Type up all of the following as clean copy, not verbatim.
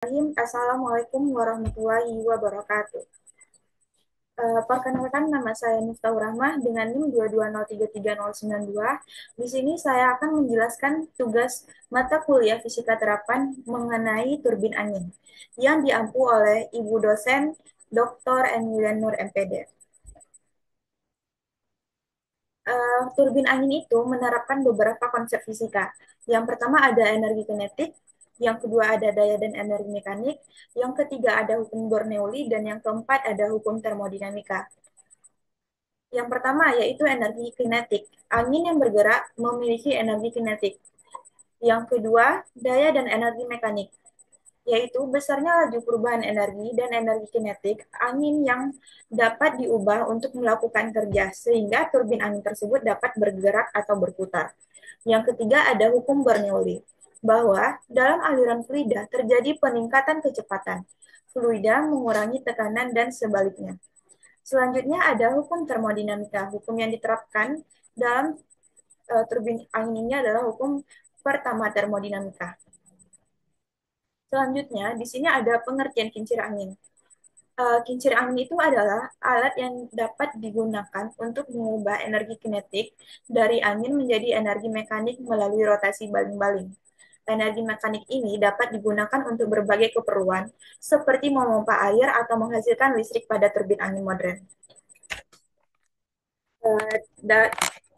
Assalamualaikum warahmatullahi wabarakatuh. Perkenalkan nama saya Miftahur Rahmah dengan NIM 220339092. Di sini saya akan menjelaskan tugas mata kuliah fisika terapan mengenai turbin angin yang diampu oleh Ibu dosen Dr. Emilia Nur MPD. Turbin angin itu menerapkan beberapa konsep fisika. Yang pertama ada energi kinetik, yang kedua ada daya dan energi mekanik, yang ketiga ada hukum Bernoulli, dan yang keempat ada hukum termodinamika. Yang pertama yaitu energi kinetik. Angin yang bergerak memiliki energi kinetik. Yang kedua, daya dan energi mekanik, yaitu besarnya laju perubahan energi dan energi kinetik angin yang dapat diubah untuk melakukan kerja, sehingga turbin angin tersebut dapat bergerak atau berputar. Yang ketiga ada hukum Bernoulli, bahwa dalam aliran fluida terjadi peningkatan kecepatan. Fluida mengurangi tekanan dan sebaliknya. Selanjutnya ada hukum termodinamika. Hukum yang diterapkan dalam turbin angin ini adalah hukum pertama termodinamika. Selanjutnya, di sini ada pengertian kincir angin. Kincir angin itu adalah alat yang dapat digunakan untuk mengubah energi kinetik dari angin menjadi energi mekanik melalui rotasi baling-baling. Energi mekanik ini dapat digunakan untuk berbagai keperluan, seperti memompa air atau menghasilkan listrik pada turbin angin modern.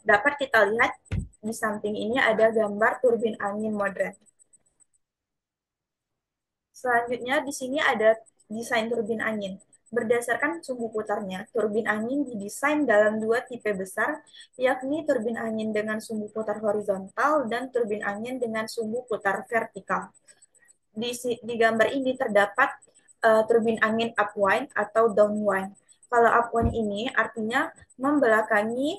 Dapat kita lihat di samping ini ada gambar turbin angin modern. Selanjutnya di sini ada desain turbin angin. Berdasarkan sumbu putarnya, turbin angin didesain dalam dua tipe besar, yakni turbin angin dengan sumbu putar horizontal dan turbin angin dengan sumbu putar vertikal. Di gambar ini terdapat turbin angin upwind atau downwind. Kalau upwind ini artinya membelakangi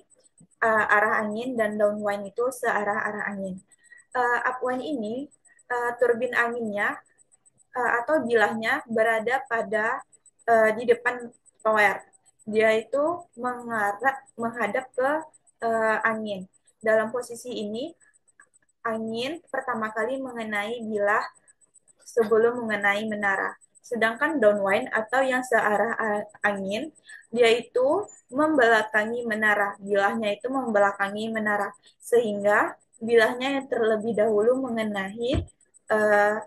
arah angin dan downwind itu searah arah angin. Upwind ini turbin anginnya atau bilahnya berada pada di depan tower. Dia itu menghadap ke angin. Dalam posisi ini, angin pertama kali mengenai bilah sebelum mengenai menara. Sedangkan downwind atau yang searah angin, dia itu membelakangi menara. Bilahnya itu membelakangi menara. Sehingga bilahnya yang terlebih dahulu mengenai uh,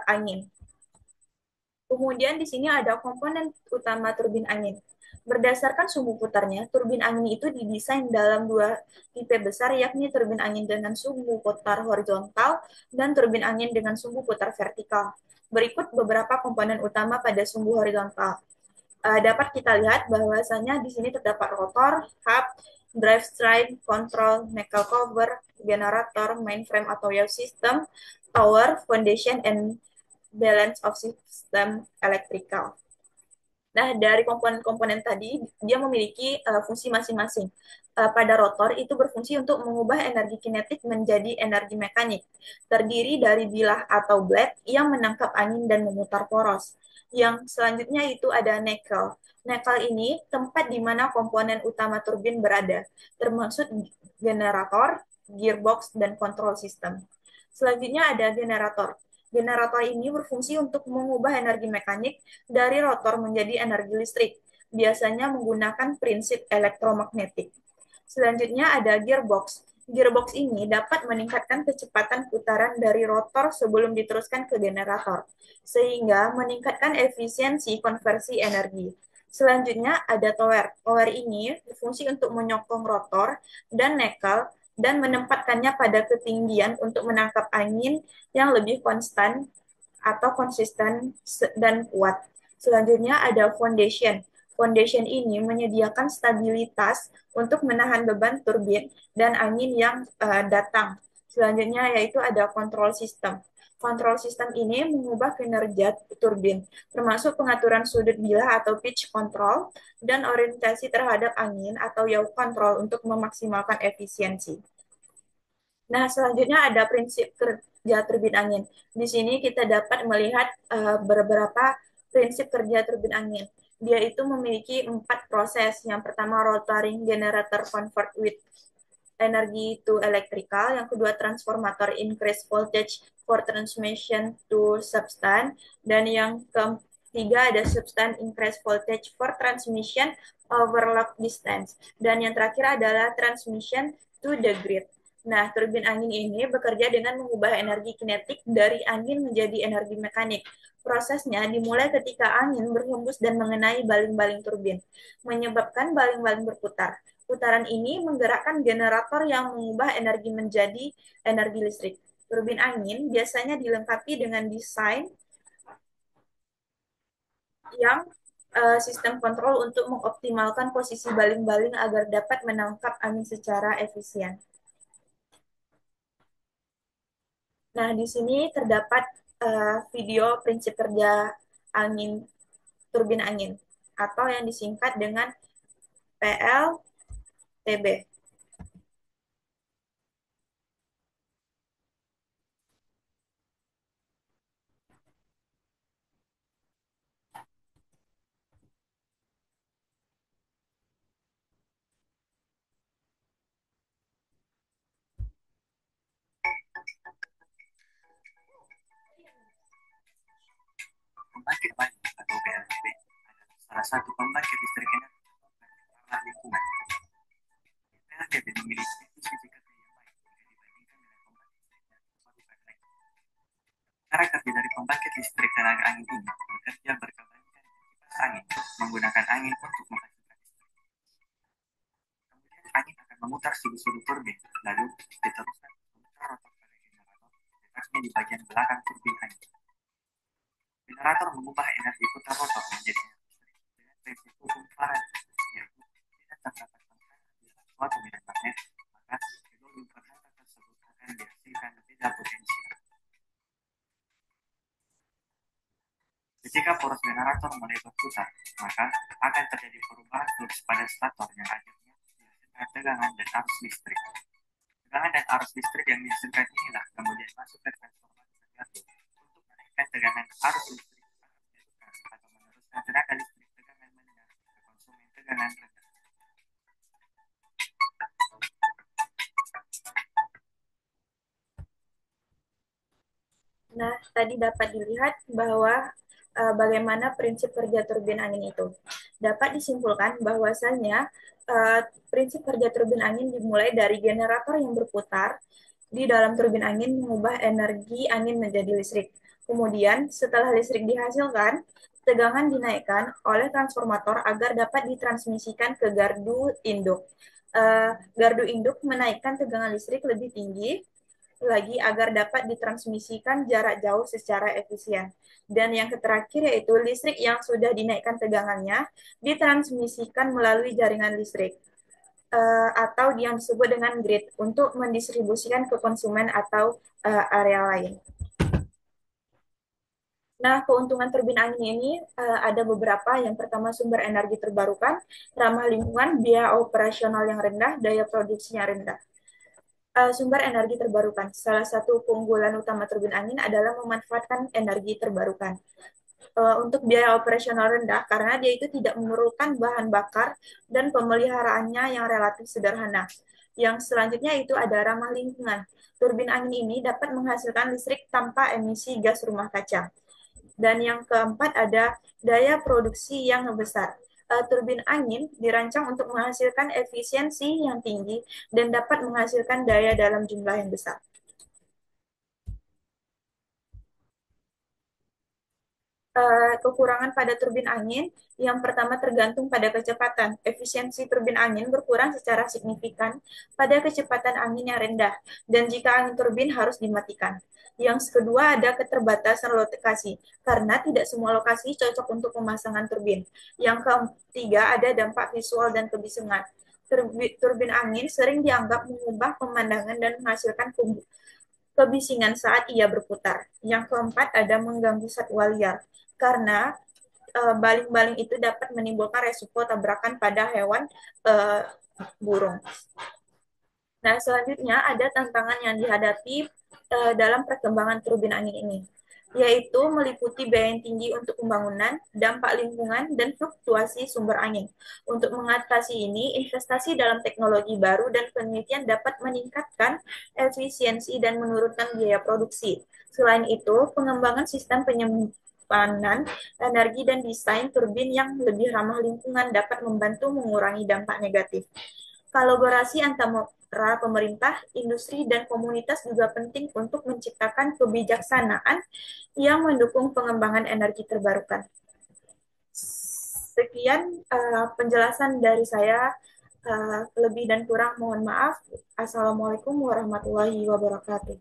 angin. Kemudian di sini ada komponen utama turbin angin. Berdasarkan sumbu putarnya, turbin angin itu didesain dalam dua tipe besar, yakni turbin angin dengan sumbu putar horizontal dan turbin angin dengan sumbu putar vertikal. Berikut beberapa komponen utama pada sumbu horizontal. Dapat kita lihat bahwasanya di sini terdapat rotor, hub, drive string, control, knuckle cover, generator, mainframe atau yaw system, tower, foundation, and balance of system electrical. Nah, dari komponen-komponen tadi, dia memiliki fungsi masing-masing. Pada rotor, itu berfungsi untuk mengubah energi kinetik menjadi energi mekanik. Terdiri dari bilah atau blade yang menangkap angin dan memutar poros. Yang selanjutnya itu ada knuckle. Knuckle ini tempat di mana komponen utama turbin berada, termasuk generator, gearbox, dan control system. Selanjutnya ada generator. Generator ini berfungsi untuk mengubah energi mekanik dari rotor menjadi energi listrik, biasanya menggunakan prinsip elektromagnetik. Selanjutnya ada gearbox. Gearbox ini dapat meningkatkan kecepatan putaran dari rotor sebelum diteruskan ke generator, sehingga meningkatkan efisiensi konversi energi. Selanjutnya ada tower. Tower ini berfungsi untuk menyokong rotor dan knuckle dan menempatkannya pada ketinggian untuk menangkap angin yang lebih konstan atau konsisten dan kuat. Selanjutnya ada foundation. Foundation ini menyediakan stabilitas untuk menahan beban turbin dan angin yang datang. Selanjutnya yaitu ada control system. Control system ini mengubah kinerja turbin, termasuk pengaturan sudut bilah atau pitch control dan orientasi terhadap angin atau yaw control untuk memaksimalkan efisiensi. Nah, selanjutnya ada prinsip kerja turbin angin. Di sini kita dapat melihat beberapa prinsip kerja turbin angin. Dia itu memiliki 4 proses. Yang pertama, rotaring generator convert with energi to electrical, yang kedua transformator increase voltage for transmission to substan, dan yang ketiga ada substan increase voltage for transmission over long distance, dan yang terakhir adalah transmission to the grid. Nah, turbin angin ini bekerja dengan mengubah energi kinetik dari angin menjadi energi mekanik. Prosesnya dimulai ketika angin berhembus dan mengenai baling-baling turbin, menyebabkan baling-baling berputar. Putaran ini menggerakkan generator yang mengubah energi menjadi energi listrik. Turbin angin biasanya dilengkapi dengan desain yang sistem kontrol untuk mengoptimalkan posisi baling-baling agar dapat menangkap angin secara efisien. Nah, di sini terdapat video prinsip kerja angin turbin angin atau yang disingkat dengan PLTB. Pembangkit Bali atau PLTP adalah salah satu pembangkit listrik energi ramah lingkungan. PLTP memiliki efisiensi kerja yang baik jika dibandingkan dengan pembangkit listrik dari terbarukan lain. Cara kerja dari pembangkit listrik tenaga angin ini bekerja berkelanjutan dengan kipas angin menggunakan angin untuk menghasilkan listrik. Kemudian angin akan memutar sudut-sudut turbin, lalu diteruskan memutar rotor pada generator, letaknya di bagian belakang turbin angin. Generator mengubah energi putar rotor menjadi energi listrik dengan prinsip hukum Faraday, yaitu tidak terdapat tekanan di dalam suatu medan magnet, maka kedua lingkaran hantar tersebut akan dihasilkan beda potensial. Ketika poros generator mulai berputar, maka akan terjadi perubahan flux pada stator yang akhirnya dihasilkan tegangan dan arus listrik. Tegangan dan arus listrik yang dihasilkan inilah kemudian masuk ke transformator tergantung untuk menaikkan tegangan arus listrik atau meneruskan tenaga listrik tegangan menengah ke konsumen tegangan rendah. Nah, tadi dapat dilihat bahwa bagaimana prinsip kerja turbin angin itu. Dapat disimpulkan bahwasanya prinsip kerja turbin angin dimulai dari generator yang berputar di dalam turbin angin mengubah energi angin menjadi listrik. Kemudian, setelah listrik dihasilkan, tegangan dinaikkan oleh transformator agar dapat ditransmisikan ke gardu induk. Gardu induk menaikkan tegangan listrik lebih tinggi lagi agar dapat ditransmisikan jarak jauh secara efisien. Dan yang terakhir yaitu listrik yang sudah dinaikkan tegangannya ditransmisikan melalui jaringan listrik atau yang disebut dengan grid untuk mendistribusikan ke konsumen atau area lain. Nah, keuntungan turbin angin ini ada beberapa. Yang pertama, sumber energi terbarukan, ramah lingkungan, biaya operasional yang rendah, daya produksinya rendah. Sumber energi terbarukan. Salah satu keunggulan utama turbin angin adalah memanfaatkan energi terbarukan. Untuk biaya operasional rendah karena dia itu tidak memerlukan bahan bakar dan pemeliharaannya yang relatif sederhana. Yang selanjutnya itu ada ramah lingkungan. Turbin angin ini dapat menghasilkan listrik tanpa emisi gas rumah kaca. Dan yang keempat ada daya produksi yang besar. Turbin angin dirancang untuk menghasilkan efisiensi yang tinggi dan dapat menghasilkan daya dalam jumlah yang besar. Kekurangan pada turbin angin, yang pertama tergantung pada kecepatan. Efisiensi turbin angin berkurang secara signifikan pada kecepatan angin yang rendah, dan jika angin turbin harus dimatikan. Yang kedua ada keterbatasan lokasi, karena tidak semua lokasi cocok untuk pemasangan turbin. Yang ketiga ada dampak visual dan kebisingan. Turbin angin sering dianggap mengubah pemandangan dan menghasilkan kebisingan saat ia berputar. Yang keempat ada mengganggu satwa liar, karena baling-baling itu dapat menimbulkan resiko tabrakan pada hewan burung. Nah, selanjutnya ada tantangan yang dihadapi dalam perkembangan turbin angin ini. yaitu meliputi biaya yang tinggi untuk pembangunan, dampak lingkungan, dan fluktuasi sumber angin. Untuk mengatasi ini, investasi dalam teknologi baru dan penelitian dapat meningkatkan efisiensi dan menurunkan biaya produksi. Selain itu, pengembangan sistem penyimpanan energi dan desain turbin yang lebih ramah lingkungan dapat membantu mengurangi dampak negatif. Kolaborasi antara pemerintah, industri, dan komunitas juga penting untuk menciptakan kebijaksanaan yang mendukung pengembangan energi terbarukan. Sekian penjelasan dari saya. Lebih dan kurang mohon maaf. Assalamualaikum warahmatullahi wabarakatuh.